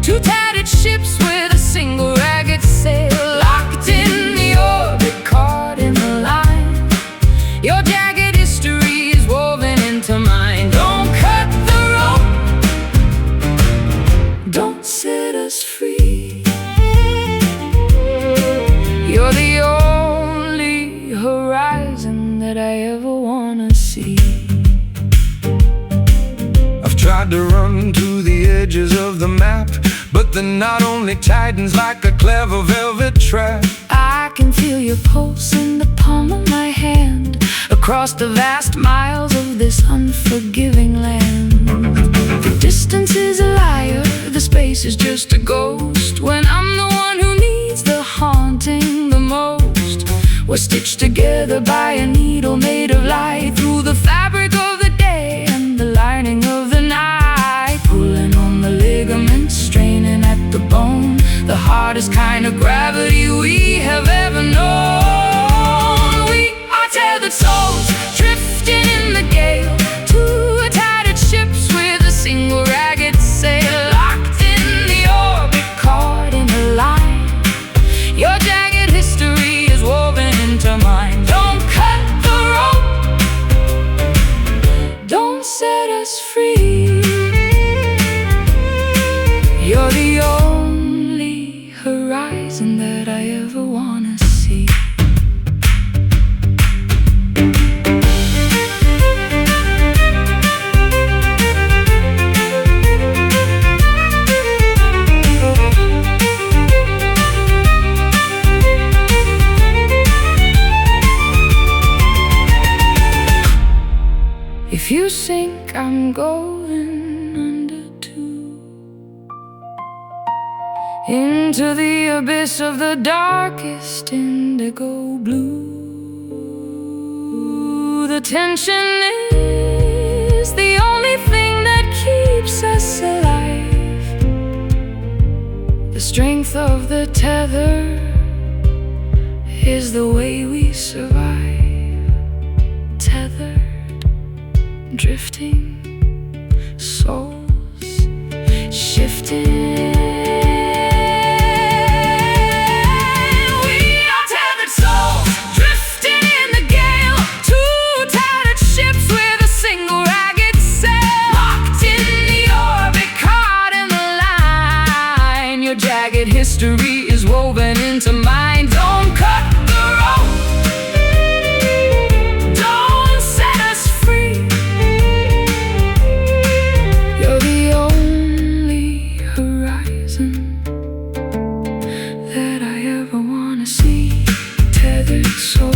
two tattered ships with a single ragged sail, locked in the orbit, caught in the line. Your jagged history is woven into mine. Don't cut the rope, don't set us free. You're the only horizon that I ever wanna see. I've tried to run to the edges of the map, but the knot only tightens like a clever velvet trap. I can feel your pulse in the palm of my hand, across the vast miles of this unforgiving land. The distance is a liar, the space is just a ghost, when I'm the one who needs the haunting the most. We're stitched together by a needle made of light, through the fabric of the day and the lining of the night, pulling on the ligaments, straining at the bone. The hardest kind of gravity we have ever known. We are tethered souls, drifting in the gale, two tattered ships with a single ragged sail, locked in the orbit, caught in a line. Your jagged history is woven into mine. Don't cut the rope, don't set us free. You're the only horizon that I ever wanted. like I'm going under too, into the abyss of the darkest indigo blue. The tension is the only thing that keeps us alive. The strength of the tether is the way we survive. Tethered, drifting, souls shifting. We are tethered souls, drifting in the gale. Two tattered ships with a single ragged sail, locked in the orbit, caught in the line. Your jagged history is woven into mine. Don't cut the rope, don't set us free. You're the only horizon that I ever wanna see. Tethered soul.